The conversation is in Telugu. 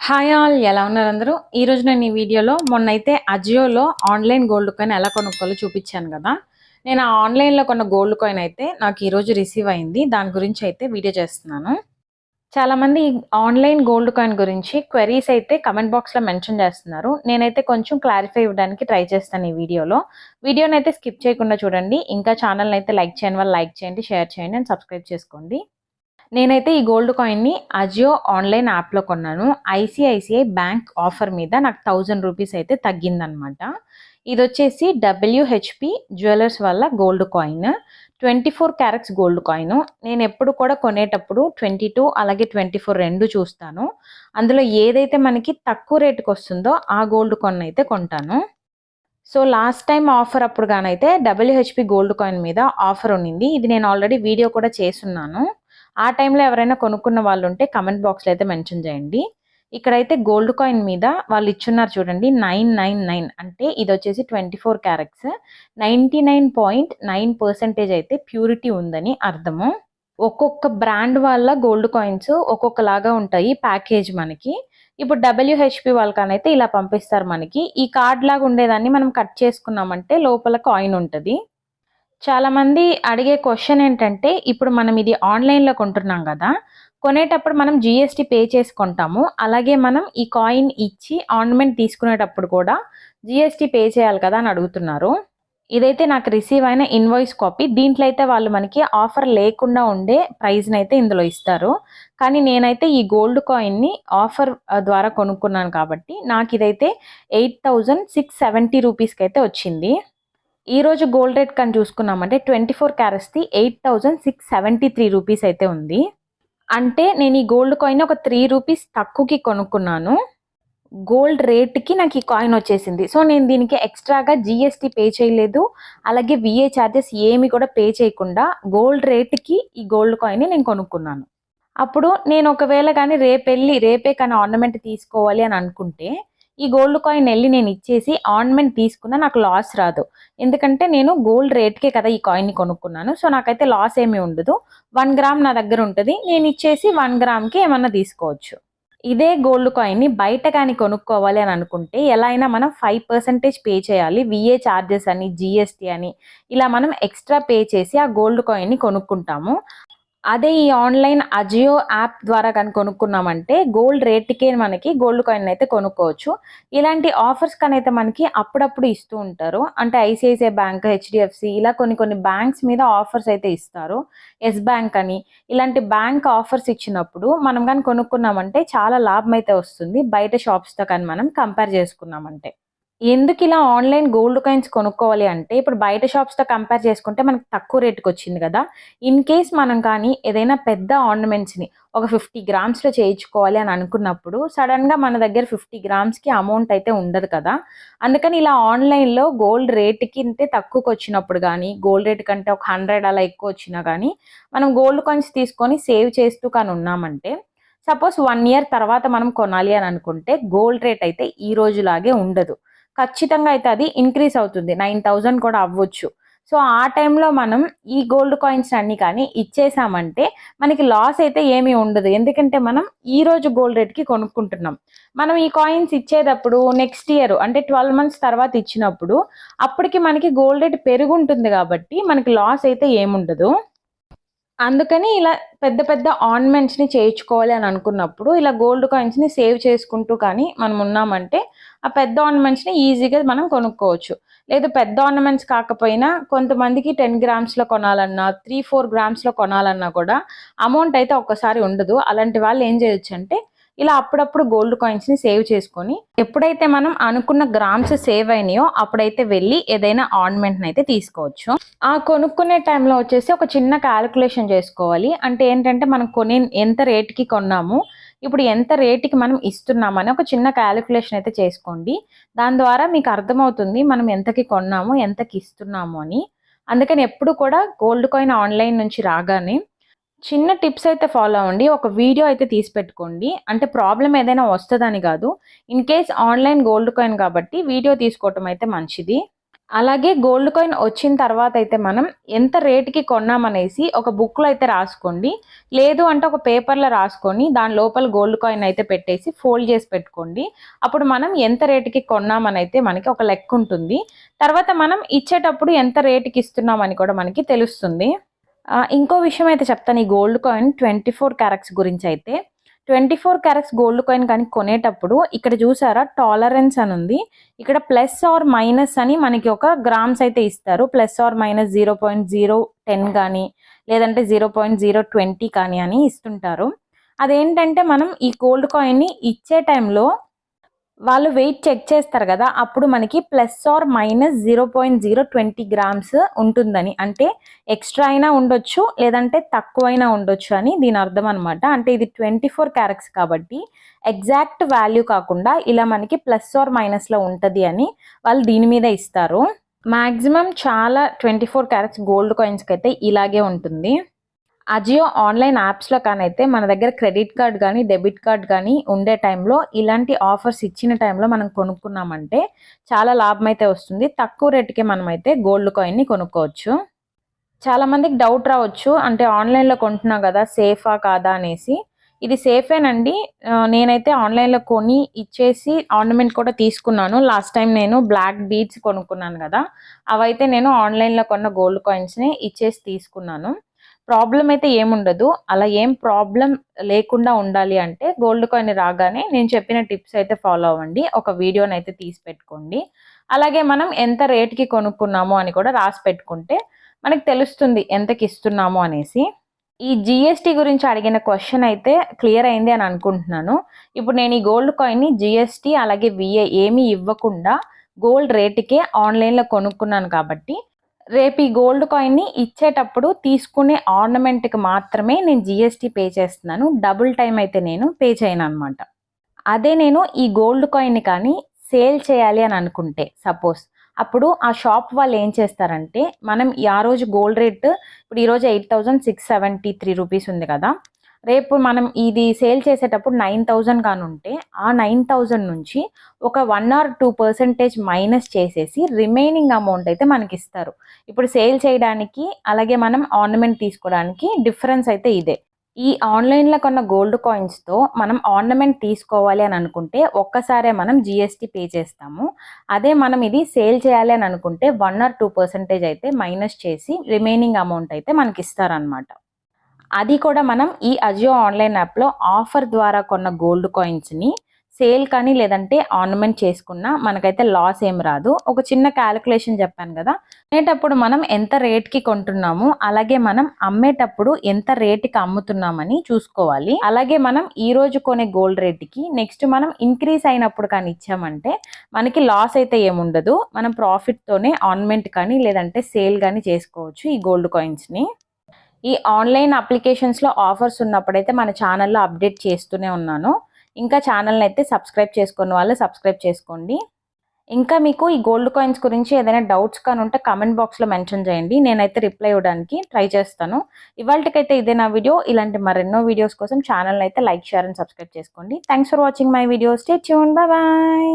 హాయ్ ఆల్, ఎలా ఉన్నారు అందరూ? ఈరోజు నేను ఈ వీడియోలో మొన్నైతే అజియోలో ఆన్లైన్ గోల్డ్ కాయిన్ ఎలా కొనుక్కోవాలో చూపించాను కదా. నేను ఆ ఆన్లైన్లో కొన్న గోల్డ్ కాయిన్ అయితే నాకు ఈరోజు రిసీవ్ అయింది. దాని గురించి అయితే వీడియో చేస్తున్నాను. చాలామంది ఆన్లైన్ గోల్డ్ కాయిన్ గురించి క్వెరీస్ అయితే కమెంట్ బాక్స్లో మెన్షన్ చేస్తున్నారు. నేనైతే కొంచెం క్లారిఫై ఇవ్వడానికి ట్రై చేస్తాను ఈ వీడియోలో. వీడియోని అయితే స్కిప్ చేయకుండా చూడండి. ఇంకా ఛానల్ని అయితే లైక్ చేయని వాళ్ళు లైక్ చేయండి, షేర్ చేయండి అండ్ సబ్స్క్రైబ్ చేసుకోండి. నేనైతే ఈ గోల్డ్ కాయిన్ని అజియో ఆన్లైన్ యాప్లో కొన్నాను. ఐసిఐసిఐ బ్యాంక్ ఆఫర్ మీద నాకు 1000 రూపీస్ అయితే తగ్గిందనమాట. ఇది వచ్చేసి WHP జ్యువెలర్స్ వల్ల gold coin, 24 carats gold coin. నేను ఎప్పుడు కూడా కొనేటప్పుడు 22 అలాగే 24 రెండు చూస్తాను. అందులో ఏదైతే మనకి తక్కువ రేటుకి వస్తుందో ఆ గోల్డ్ కాయిన్ అయితే కొంటాను. సో లాస్ట్ టైం ఆఫర్ అప్పుడు గానైతే WHP గోల్డ్ కాయిన్ మీద ఆఫర్ ఉన్నింది. ఇది నేను ఆల్రెడీ వీడియో కూడా చేసున్నాను. ఆ టైంలో ఎవరైనా కొనుక్కున్న వాళ్ళు ఉంటే కమెంట్ బాక్స్లో అయితే మెన్షన్ చేయండి. ఇక్కడైతే గోల్డ్ కాయిన్ మీద వాళ్ళు ఇచ్చున్నారు చూడండి, 999 అంటే ఇది వచ్చేసి 24 క్యారెట్స్, 99.9% అయితే ప్యూరిటీ ఉందని అర్థము. ఒక్కొక్క బ్రాండ్ వాళ్ళ గోల్డ్ కాయిన్స్ ఒక్కొక్కలాగా ఉంటాయి ప్యాకేజ్ మనకి. ఇప్పుడు WHP వాళ్ళకనైతే ఇలా పంపిస్తారు మనకి. ఈ కార్డ్ లాగా ఉండేదాన్ని మనం కట్ చేసుకున్నామంటే లోపల కాయిన్ ఉంటుంది. చాలామంది అడిగే క్వశ్చన్ ఏంటంటే, ఇప్పుడు మనం ఇది ఆన్లైన్లో కొంటున్నాం కదా, కొనేటప్పుడు మనం GST పే చేసి కొంటాము. అలాగే మనం ఈ కాయిన్ ఇచ్చి ఆర్నమెంట్ తీసుకునేటప్పుడు కూడా GST పే చేయాలి కదా అని అడుగుతున్నారు. ఇదైతే నాకు రిసీవ్ అయిన ఇన్వాయిస్ కాపీ. దీంట్లో అయితే వాళ్ళు మనకి ఆఫర్ లేకుండా ఉండే ప్రైస్ని అయితే ఇందులో ఇస్తారు. కానీ నేనైతే ఈ గోల్డ్ కాయిన్ని ఆఫర్ ద్వారా కొనుక్కున్నాను కాబట్టి నాకు ఇదైతే 8670 రూపీస్కి అయితే వచ్చింది. ఈరోజు గోల్డ్ రేట్ కానీ చూసుకున్నామంటే 24 క్యారెట్స్ది 8673 రూపీస్ అయితే ఉంది. అంటే నేను ఈ గోల్డ్ కాయిన్ ఒక 3 రూపీస్ తక్కువకి కొనుక్కున్నాను. గోల్డ్ రేట్కి నాకు ఈ కాయిన్ వచ్చేసింది. సో నేను దీనికి ఎక్స్ట్రాగా GST పే చేయలేదు, అలాగే VA ఛార్జెస్ ఏమి కూడా పే చేయకుండా గోల్డ్ రేట్కి ఈ గోల్డ్ కాయిన్ని నేను కొనుక్కున్నాను. అప్పుడు నేను ఒకవేళ కానీ రేపే కానీ ఆర్నమెంట్ తీసుకోవాలి అని అనుకుంటే ఈ గోల్డ్ కాయిన్ వెళ్ళి నేను ఇచ్చేసి ఆర్నమెంట్ తీసుకున్నా నాకు లాస్ రాదు. ఎందుకంటే నేను గోల్డ్ రేట్కే కదా ఈ కాయిన్ని కొనుక్కున్నాను. సో నాకైతే లాస్ ఏమీ ఉండదు. 1 గ్రామ్ నా దగ్గర ఉంటుంది, నేను ఇచ్చేసి 1 గ్రామ్కి ఏమన్నా తీసుకోవచ్చు. ఇదే గోల్డ్ కాయిన్ని బయట కానీ కొనుక్కోవాలి అని అనుకుంటే ఎలా అయినా మనం 5% పే చేయాలి. VA ఛార్జెస్ అని, GST అని ఇలా మనం ఎక్స్ట్రా పే చేసి ఆ గోల్డ్ కాయిన్ని కొనుక్కుంటాము. అదే ఈ ఆన్లైన్ అజియో యాప్ ద్వారా కానీ కొనుక్కున్నామంటే గోల్డ్ రేట్కే మనకి గోల్డ్ కాయిన్ అయితే కొనుక్కోవచ్చు. ఇలాంటి ఆఫర్స్ కనైతే మనకి అప్పుడప్పుడు ఇస్తూ ఉంటారు. అంటే ICICI బ్యాంక్, HDFC ఇలా కొన్ని బ్యాంక్స్ మీద ఆఫర్స్ అయితే ఇస్తారు. ఎస్ బ్యాంక్ అని ఇలాంటి బ్యాంక్ ఆఫర్స్ ఇచ్చినప్పుడు మనం కానీ కొనుక్కున్నామంటే చాలా లాభం అయితే వస్తుంది బయట షాప్స్తో కానీ మనం కంపేర్ చేసుకున్నామంటే. ఎందుకు ఇలా ఆన్లైన్ గోల్డ్ కాయిన్స్ కొనుక్కోవాలి అంటే, ఇప్పుడు బయట షాప్స్తో కంపేర్ చేసుకుంటే మనకు తక్కువ రేటుకి వచ్చింది కదా. ఇన్ కేస్ మనం కానీ ఏదైనా పెద్ద ఆర్నమెంట్స్ని ఒక 50 గ్రామ్స్లో చేయించుకోవాలి అని అనుకున్నప్పుడు సడన్గా మన దగ్గర 50 గ్రామ్స్కి అమౌంట్ అయితే ఉండదు కదా. అందుకని ఇలా ఆన్లైన్లో గోల్డ్ రేట్కి అంటే తక్కువకి వచ్చినప్పుడు కానీ, గోల్డ్ రేట్ కంటే ఒక 100 అలా ఎక్కువ వచ్చినా కానీ మనం గోల్డ్ కాయిన్స్ తీసుకొని సేవ్ చేస్తూ కానీ ఉన్నామంటే, సపోజ్ 1 ఇయర్ తర్వాత మనం కొనాలి అని అనుకుంటే గోల్డ్ రేట్ అయితే ఈ రోజులాగే ఉండదు. ఖచ్చితంగా అయితే అది ఇంక్రీజ్ అవుతుంది, 9000 కూడా అవ్వచ్చు. సో ఆ టైంలో మనం ఈ గోల్డ్ కాయిన్స్ అన్ని కానీ ఇచ్చేసామంటే మనకి లాస్ అయితే ఏమీ ఉండదు. ఎందుకంటే మనం ఈ రోజు గోల్డ్ రేట్కి కొనుక్కుంటున్నాం. మనం ఈ కాయిన్స్ ఇచ్చేటప్పుడు నెక్స్ట్ ఇయర్ అంటే 12 మంత్స్ తర్వాత ఇచ్చినప్పుడు అప్పటికి మనకి గోల్డ్ రేట్ పెరుగుంటుంది కాబట్టి మనకి లాస్ అయితే ఏముండదు. అందుకని ఇలా పెద్ద ఆర్నమెంట్స్ని చేయించుకోవాలి అని అనుకున్నప్పుడు ఇలా గోల్డ్ కాయిన్స్ని సేవ్ చేసుకుంటూ కానీ మనం ఉన్నామంటే ఆ పెద్ద ఆర్నమెంట్స్ని ఈజీగా మనం కొనుక్కోవచ్చు. లేదు పెద్ద ఆర్నమెంట్స్ కాకపోయినా కొంతమందికి 10 గ్రామ్స్లో కొనాలన్నా, 3-4 గ్రామ్స్లో కొనాలన్నా కూడా అమౌంట్ అయితే ఒక్కసారి ఉండదు. అలాంటి వాళ్ళు ఏం చేయొచ్చు అంటే ఇలా అప్పుడప్పుడు గోల్డ్ కాయిన్స్ని సేవ్ చేసుకొని ఎప్పుడైతే మనం అనుకున్న గ్రామ్స్ సేవ్ అయినాయో అప్పుడైతే వెళ్ళి ఏదైనా ఆర్నమెంట్ని అయితే తీసుకోవచ్చు. ఆ కొనుక్కునే టైంలో వచ్చేసి ఒక చిన్న క్యాలిక్యులేషన్ చేసుకోవాలి. అంటే ఏంటంటే మనం ఎంత రేట్కి కొన్నాము, ఇప్పుడు ఎంత రేటుకి మనం ఇస్తున్నామని ఒక చిన్న క్యాలిక్యులేషన్ అయితే చేసుకోండి. దాని ద్వారా మీకు అర్థమవుతుంది మనం ఎంతకి కొన్నాము, ఎంతకి ఇస్తున్నాము అని. అందుకని ఎప్పుడు కూడా గోల్డ్ కాయిన్ ఆన్లైన్ నుంచి రాగానే చిన్న టిప్స్ అయితే ఫాలో అవ్వండి. ఒక వీడియో అయితే తీసి పెట్టుకోండి. అంటే ప్రాబ్లం ఏదైనా వస్తుందని కాదు, in case online gold coin కాబట్టి వీడియో తీసుకోవటం అయితే మంచిది. అలాగే గోల్డ్ కాయిన్ వచ్చిన తర్వాత అయితే మనం ఎంత రేట్‌కి కొన్నామనేసి ఒక బుక్‌లో అయితే రాసుకోండి. లేదు అంటే ఒక పేపర్‌లో రాసుకొని దాని లోపల గోల్డ్ కాయిన్ అయితే పెట్టేసి ఫోల్డ్ చేసి పెట్టుకోండి. అప్పుడు మనం ఎంత రేట్‌కి కొన్నామనైతే మనకి ఒక లెక్కుంటుంది. తర్వాత మనం ఇచ్చేటప్పుడు ఎంత రేట్‌కి ఇస్తున్నామని కూడా మనకి తెలుస్తుంది. ఇంకో విషయం అయితే చెప్తాను. ఈ గోల్డ్ కాయిన్ 24 క్యారెట్స్ గురించయితే. 24 క్యారెట్స్ గోల్డ్ కాయిన్ కానీ కొనేటప్పుడు ఇక్కడ చూసారా టాలరెన్స్ అని ఉంది. ఇక్కడ ప్లస్ ఆర్ మైనస్ అని మనకి ఒక గ్రామ్స్ అయితే ఇస్తారు. ప్లస్ ఆర్ మైనస్ 0.010 గానీ, లేదంటే 0.020 కానీ అని ఇస్తుంటారు. అదేంటంటే మనం ఈ గోల్డ్ కాయిన్‌ని ఇచ్చే టైంలో వాళ్ళు వెయిట్ చెక్ చేస్తారు గదా! అప్పుడు మనకి ప్లస్ ఆర్ మైనస్ 0.020 గ్రామ్స్ ఉంటుందని. అంటే ఎక్స్‌ట్రా అయినా ఉండొచ్చు, లేదంటే తక్కువైనా ఉండొచ్చు అని దీని అర్థం అనమాట. అంటే ఇది 24 క్యారెట్స్ కాబట్టి ఎగ్జాక్ట్ వాల్యూ కాకుండా ఇలా మనకి ప్లస్ ఆర్ మైనస్‌లో ఉంటది అని వాళ్ళు దీని మీద ఇస్తారు. మాక్సిమం చాలా 24 క్యారెట్స్ గోల్డ్ కాయిన్స్‌కైతే ఇలాగే ఉంటుంది. అజియో ఆన్‌లైన్ యాప్స్‌లో కానైతే మన దగ్గర క్రెడిట్ కార్డ్ గానీ, డెబిట్ కార్డ్ గానీ ఉండే టైంలో ఇలాంటి ఆఫర్స్ ఇచ్చిన టైంలో మనం కొనుక్కున్నామంటే చాలా లాభమైతే వస్తుంది. తక్కువ రేట్‌కే మనమైతే గోల్డ్ కాయిన్‌ని కొనుక్కోవచ్చు. చాలామందికి డౌట్ రావచ్చు. అంటే ఆన్‌లైన్‌లో కొంటున్నాం గదా! సేఫా కాదా అనేసి. ఇది సేఫేనండి. నేనైతే ఆన్‌లైన్‌లో కొని ఇచ్చేసి ఆర్నమెంట్ కూడా తీసుకున్నాను. లాస్ట్ టైమ్ నేను బ్లాక్ బీడ్స్ కొనుక్కున్నాను గదా! అవైతే నేను ఆన్‌లైన్‌లో కొన్న గోల్డ్ కాయిన్స్‌నే ఇచ్చేసి తీసుకున్నాను. ప్రాబ్లమ్ అయితే ఏముండదు. అలా ఏం ప్రాబ్లమ్ లేకుండా ఉండాలి అంటే గోల్డ్ కాయిన్ రాగానే నేను చెప్పిన టిప్స్ అయితే ఫాలో అవ్వండి. ఒక వీడియోనైతే తీసి పెట్టుకోండి. అలాగే మనం ఎంత రేట్‌కి కొనుక్కున్నాము అని కూడా రాసి పెట్టుకుంటే మనకు తెలుస్తుంది ఎంతకిస్తున్నాము అనేసి. ఈ జీఎస్టీ గురించి అడిగిన క్వెషన్ అయితే క్లియర్ అయింది అని అనుకుంటున్నాను. ఇప్పుడు నేను ఈ గోల్డ్ కాయిన్‌ని జీఎస్టీ అలాగే వీఏ ఏమీ ఇవ్వకుండా గోల్డ్ రేట్‌కే ఆన్‌లైన్‌లో కొనుక్కున్నాను కాబట్టి రేపు ఈ గోల్డ్ కాయిన్‌ని ఇచ్చేటప్పుడు తీసుకునే ఆర్నమెంట్‌కి మాత్రమే నేను జీఎస్టీ పే చేస్తున్నాను. డబుల్ టైమ్ అయితే నేను పే చేయననమాట. అదే నేను ఈ గోల్డ్ కాయిన్‌ని కానీ సేల్ చేయాలి అని అనుకుంటే సపోజ్ అప్పుడు ఆ షాప్ వాళ్ళు ఏం చేస్తారంటే మనం ఆ రోజు గోల్డ్ రేట్ ఇప్పుడు ఈరోజు 8,673 రూపీస్ ఉంది కదా! రేపు మనం ఇది సేల్ చేసేటప్పుడు 9,000 కానుంటే ఆ 9,000 నుంచి ఒక 1 ఆర్ 2% మైనస్ చేసేసి రిమైనింగ్ అమౌంట్ అయితే మనకిస్తారు. ఇప్పుడు సేల్ చేయడానికి అలాగే మనం ఆర్నమెంట్ తీసుకోవడానికి డిఫరెన్స్ అయితే ఇదే. ఈ ఆన్‌లైన్‌లో కొన్న గోల్డ్ కాయిన్స్‌తో మనం ఆర్నమెంట్ తీసుకోవాలి అని అనుకుంటే ఒక్కసారే మనం జీఎస్టీ పే చేస్తాము. అదే మనం ఇది సేల్ చేయాలి అని అనుకుంటే 1 ఆర్ 2% అయితే మైనస్ చేసి రిమైనింగ్ అమౌంట్ అయితే మనకిస్తారనమాట. అది కూడా మనం ఈ అజియో ఆన్‌లైన్ యాప్‌లో ఆఫర్ ద్వారా కొన్న గోల్డ్ కాయిన్స్‌ని సేల్ కానీ లేదంటే ఆర్నమెంట్ చేసుకున్నా మనకైతే లాస్ ఏం రాదు. ఒక చిన్న కాలిక్యులేషన్ చెప్పాను గదా! కొనేటప్పుడు మనం ఎంత రేట్‌కి కొంటున్నాము, అలాగే మనం అమ్మేటప్పుడు ఎంత రేట్‌కి అమ్ముతున్నామని చూసుకోవాలి. అలాగే మనం ఈరోజు కొనే గోల్డ్ రేట్‌కి నెక్స్ట్ మనం ఇంక్రీజ్ అయినప్పుడు కానీ ఇచ్చామంటే మనకి లాస్ అయితే ఏముండదు. మనం ప్రాఫిట్‌తోనే ఆర్నమెంట్ కానీ లేదంటే సేల్ గానీ చేసుకోవచ్చు ఈ గోల్డ్ కాయిన్స్‌ని. ఈ ఆన్‌లైన్ అప్లికేషన్స్‌లో ఆఫర్స్ ఉన్నప్పుడైతే మన ఛానెల్‌లో అప్డేట్ చేస్తూనే ఉన్నాను. ఇంకా ఛానెల్‌ని అయితే సబ్స్క్రైబ్ చేసుకున్న వాళ్ళు సబ్స్క్రైబ్ చేసుకోండి. ఇంకా మీకు ఈ గోల్డ్ కాయిన్స్ గురించి ఏదైనా డౌట్స్ కానీ ఉంటే కామెంట్ బాక్స్‌లో మెన్షన్ చేయండి. నేనైతే రిప్లై ఇవ్వడానికి ట్రై చేస్తాను. ఇవాల్టికైతే ఇదే నా వీడియో. ఇలాంటి మరెన్నో వీడియోస్ కోసం ఛానెల్‌ని అయితే లైక్, షేర్ అండ్ సబ్స్క్రైబ్ చేసుకోండి. Thanks for watching my video. Stay tuned. By by.